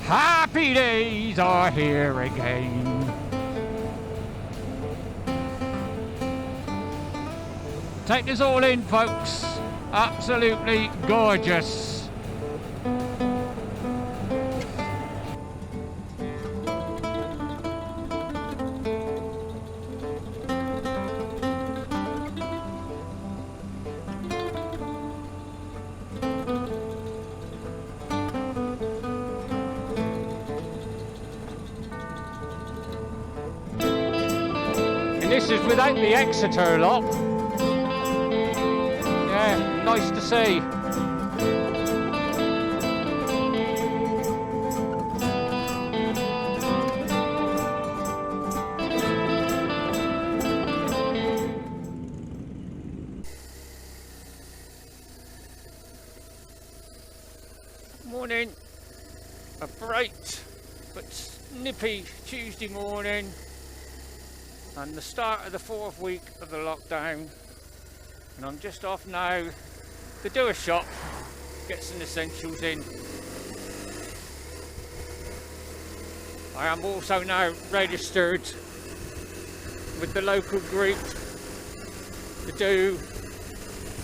Happy days are here again. Take this all in, folks. Absolutely gorgeous. And this is without the Exeter lot. Yeah, nice to see. Morning. A bright but nippy Tuesday morning. And the start of the 4th week of the lockdown, and I'm just off now to do a shop, get some essentials in. I am also now registered with the local group to do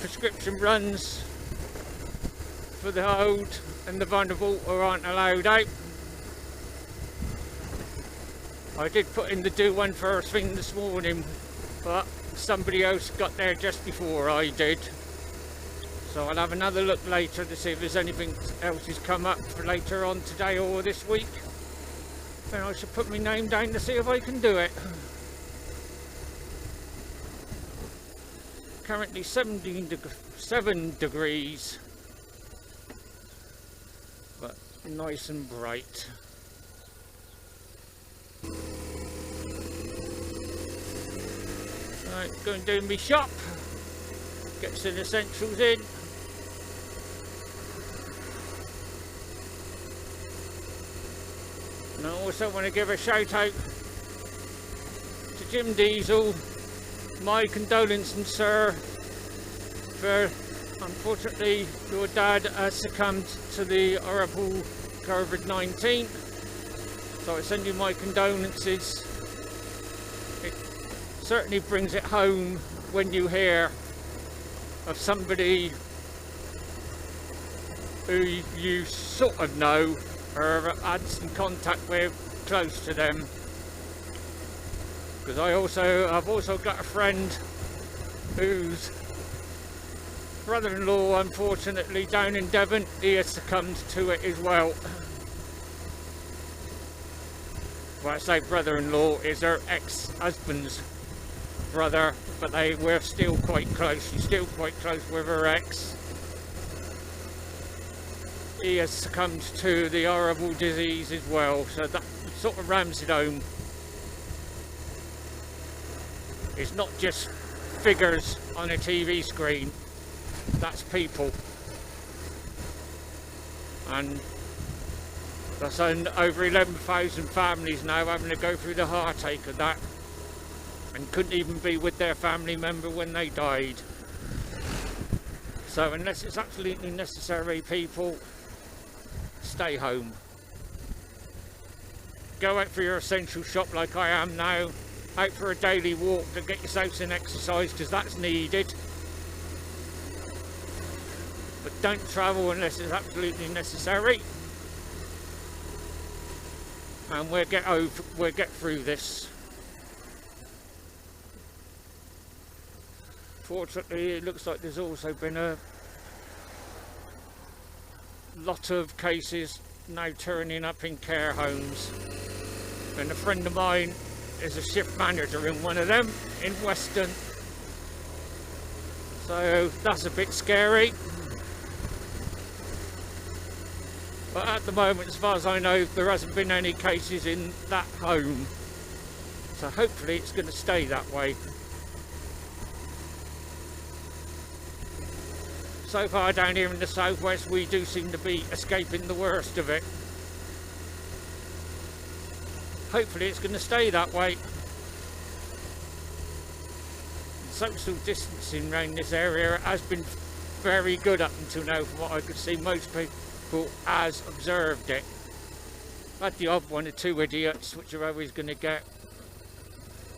prescription runs for the old and the vulnerable who aren't allowed out. I did put in the do one first thing this morning, but somebody else got there just before I did. So I'll have another look later to see if there's anything else has come up for later on today or this week. Then I should put my name down to see if I can do it. Currently 7 degrees, but nice and bright. Right, go and do my shop, get some essentials in. And I also want to give a shout out to Jim Diesel. My condolences, sir, for unfortunately your dad has succumbed to the horrible COVID-19. So I send you my condolences. It certainly brings it home when you hear of somebody who you sort of know or have had some contact with close to them. Because I've also got a friend whose brother-in-law, unfortunately, down in Devon, he has succumbed to it as well. Well, I say brother-in-law is her ex-husband's brother, but they were still quite close. She's still quite close with her ex. He has succumbed to the horrible disease as well, so that sort of rams it home. It's not just figures on a TV screen, that's people. And that's over 11,000 families now having to go through the heartache of that, and couldn't even be with their family member when they died. So unless it's absolutely necessary, people, stay home. Go out for your essential shop like I am now, out for a daily walk to get yourself some exercise, because that's needed. But don't travel unless it's absolutely necessary. And we'll get through this. Fortunately, it looks like there's also been a lot of cases now turning up in care homes. And a friend of mine is a shift manager in one of them in Weston. So that's a bit scary. But at the moment, as far as I know, there hasn't been any cases in that home. So hopefully it's going to stay that way. So far down here in the southwest, we do seem to be escaping the worst of it. Hopefully it's going to stay that way. Social distancing around this area has been very good up until now, from what I could see. Most people has observed it. Had the odd one or two idiots, which you're always going to get.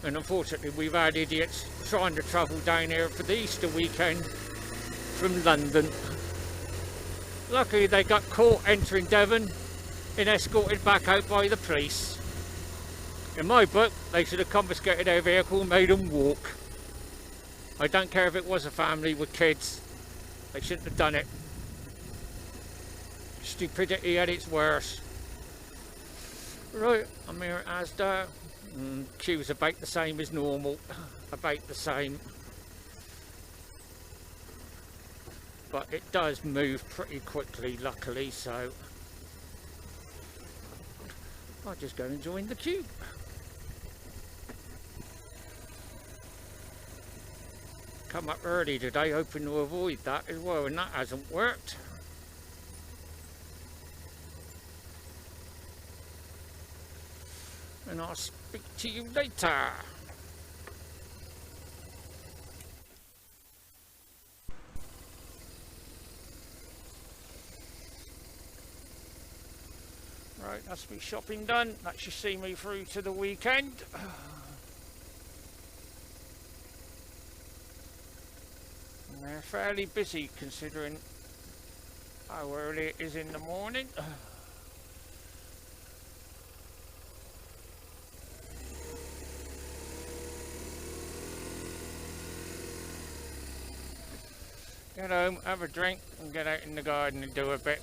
And unfortunately, we've had idiots trying to travel down here for the Easter weekend from London. Luckily, they got caught entering Devon and escorted back out by the police. In my book, they should have confiscated their vehicle and made them walk. I don't care if it was a family with kids. They shouldn't have done it. Stupidity at its worst. Right, I'm here at Asda. Queue's about the same as normal. About the same. But it does move pretty quickly, luckily, so I'll just go and join the queue. Come up early today, hoping to avoid that as well, and that hasn't worked. And I'll speak to you later. Right, that's me shopping done. That should see me through to the weekend. And they're fairly busy considering how early it is in the morning. Get home, have a drink, and get out in the garden and do a bit.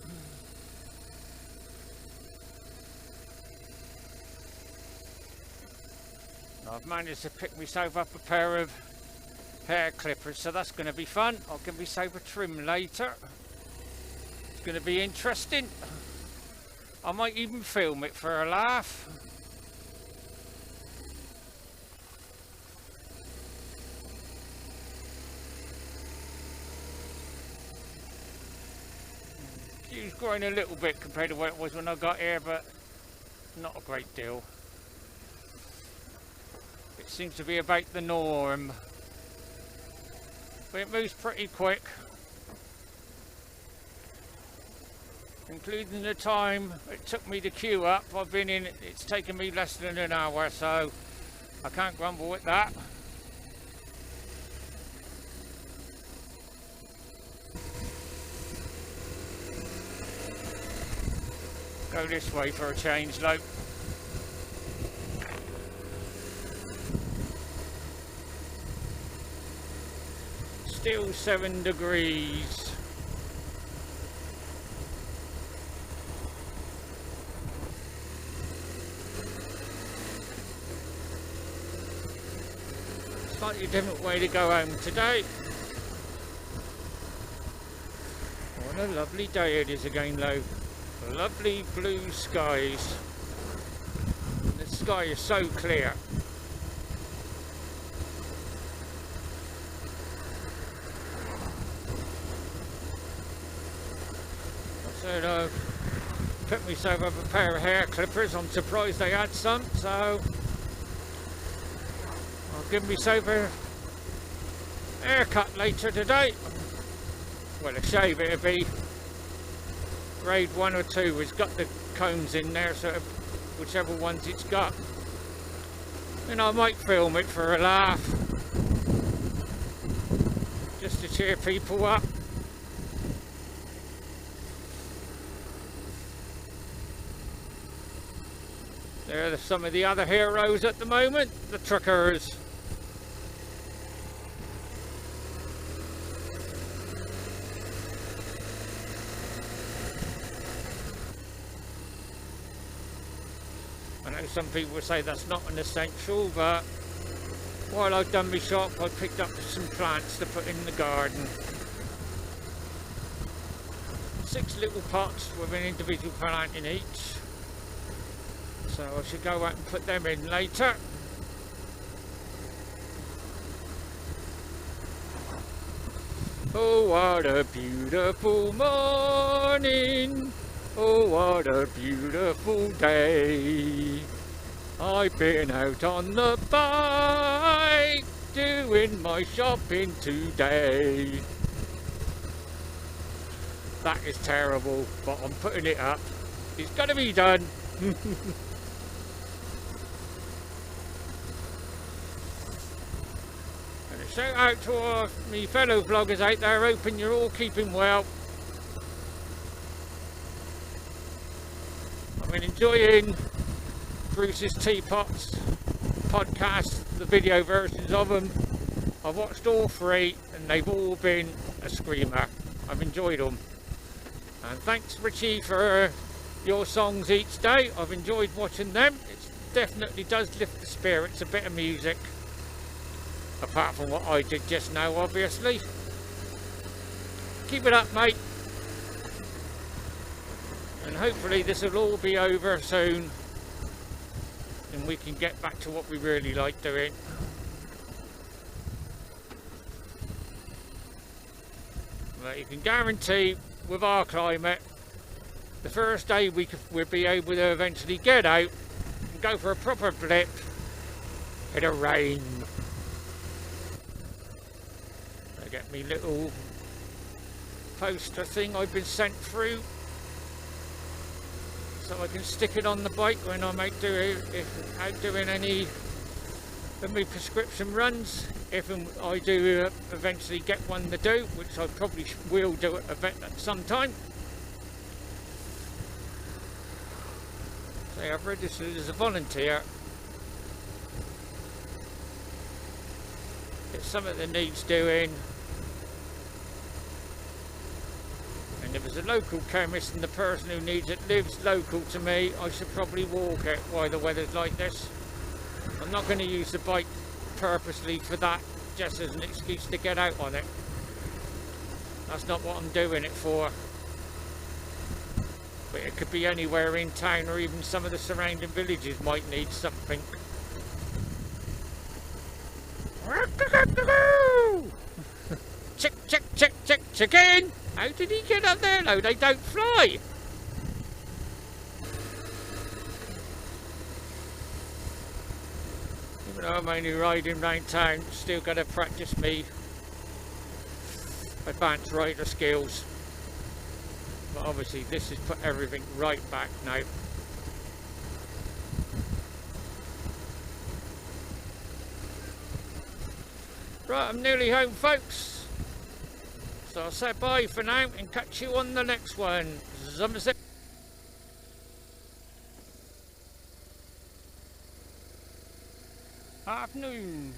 I've managed to pick myself up a pair of hair clippers, so that's going to be fun. I'll give myself a trim later. It's going to be interesting. I might even film it for a laugh. Queue's growing a little bit compared to what it was when I got here, but not a great deal. It seems to be about the norm, but it moves pretty quick, including the time it took me to queue up. I've been in, it's taken me less than an hour, so I can't grumble at that. Go this way for a change though. Still 7 degrees. Slightly different way to go home today. What a lovely day it is again though. Lovely blue skies. The sky is so clear. I said I picked myself up a pair of hair clippers. I'm surprised they had some, so I'll give myself a haircut later today. Well, a shave it'll be. Grade 1 or 2 has got the combs in there, so whichever ones it's got. And I might film it for a laugh, just to cheer people up. There are some of the other heroes at the moment, the truckers. I know some people say that's not an essential, but while I've done my shop, I picked up some plants to put in the garden. 6 little pots with an individual plant in each. So I should go out and put them in later. Oh, what a beautiful morning. Oh, what a beautiful day. I've been out on the bike doing my shopping today. That is terrible, but I'm putting it up. It's got to be done. And a shout out to all me fellow vloggers out there, hoping you're all keeping well. I've been enjoying Bruce's Teapots podcast, the video versions of them. I've watched all three and they've all been a screamer. I've enjoyed them. And thanks Richie for your songs each day. I've enjoyed watching them. It definitely does lift the spirits, a bit of music. Apart from what I did just now, obviously. Keep it up, mate. And hopefully this will all be over soon. And we can get back to what we really like doing. But you can guarantee with our climate, the first day we'll be able to eventually get out and go for a proper blip, it'll rain. I get me little poster thing I've been sent through so I can stick it on the bike when I'm out doing any of my prescription runs. If I do eventually get one to do, which I probably will do at some time. So I've registered as a volunteer. It's something that needs doing. And if there's a local chemist and the person who needs it lives local to me, I should probably walk it while the weather's like this. I'm not going to use the bike purposely for that, just as an excuse to get out on it. That's not what I'm doing it for. But it could be anywhere in town, or even some of the surrounding villages might need something. Chick, chick, chick, chick, chicken! How did he get up there? No, they don't fly! Even though I'm only riding round town, still got to practice me advanced rider skills. But obviously this has put everything right back now. Right, I'm nearly home, folks. So I'll say bye for now and catch you on the next one. Zumzip. Afternoon.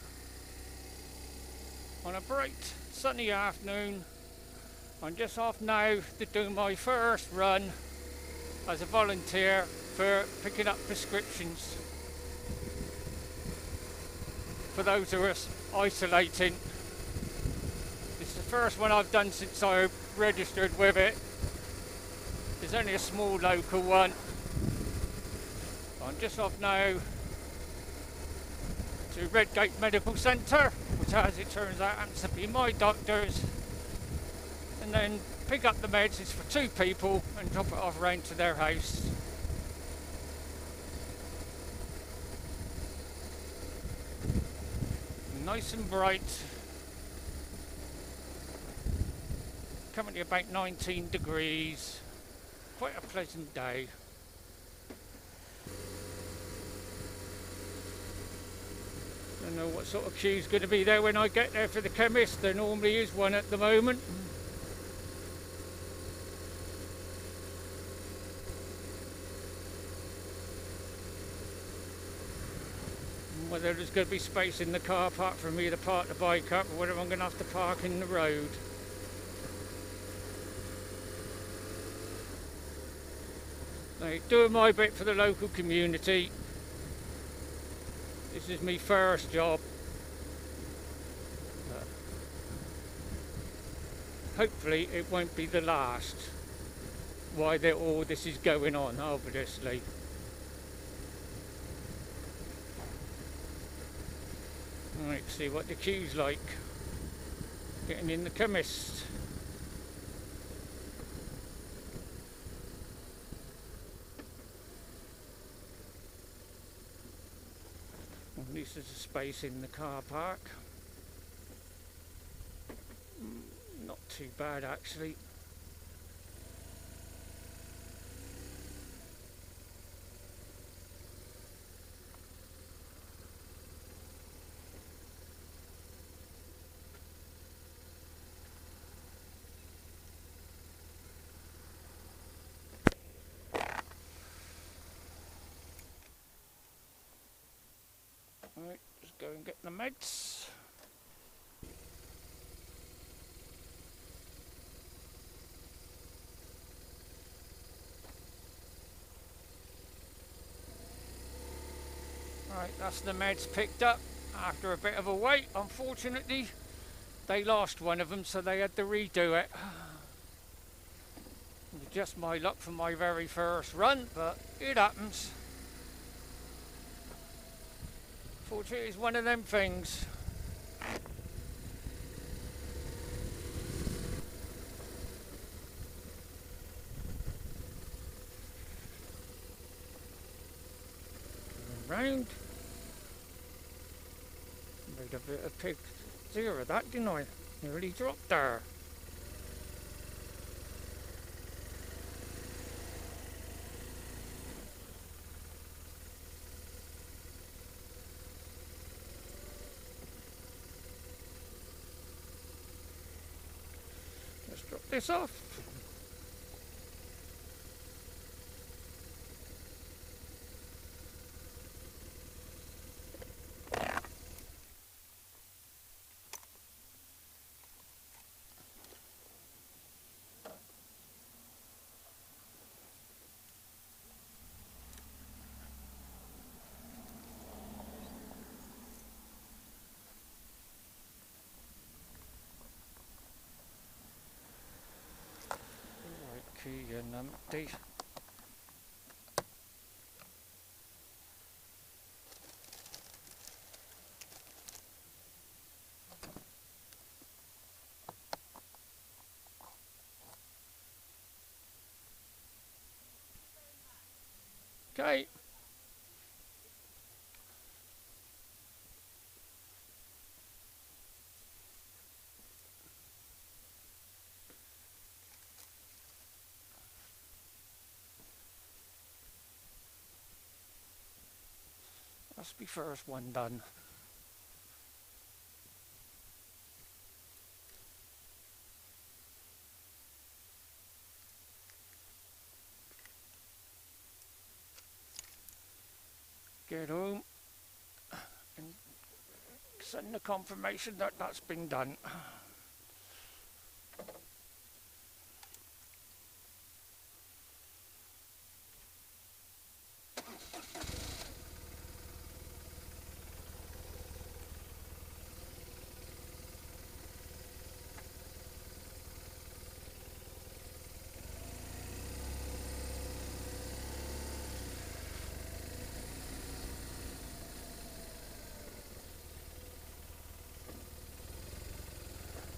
On a bright sunny afternoon, I'm just off now to do my first run as a volunteer for picking up prescriptions for those who are isolating. It's the first one I've done since I registered with it. There's only a small local one. I'm just off now to Redgate Medical Centre, which as it turns out happens to be my doctor's, and then pick up the meds. It's for 2 people and drop it off round to their house. Nice and bright. Currently about 19 degrees. Quite a pleasant day. Don't know what sort of queue's going to be there when I get there for the chemist. There normally is one at the moment. Whether there's going to be space in the car park for me to park the bike up, or whether I'm going to have to park in the road. Like, doing my bit for the local community. This is my first job. Hopefully it won't be the last. Why all this is going on, obviously. Right, see what the queue's like. Getting in the chemist. At least there's a space in the car park. Not too bad actually. Right, just go and get the meds. Right, that's the meds picked up after a bit of a wait. Unfortunately, they lost one of them, so they had to redo it. Just my luck for my very first run, but it happens. Fortunately, it's one of them things. Round. Made a bit of pig zero that, didn't I? Nearly dropped there. Let's drop this off. Right, key and empty. Okay. That's the first one done. Get home and send the confirmation that that's been done.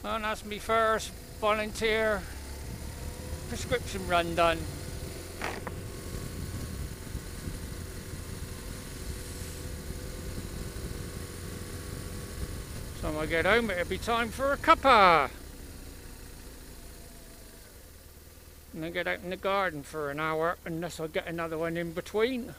And that's my first volunteer prescription run done. So when I get home, it'll be time for a cuppa. And then get out in the garden for an hour, unless I get another one in between.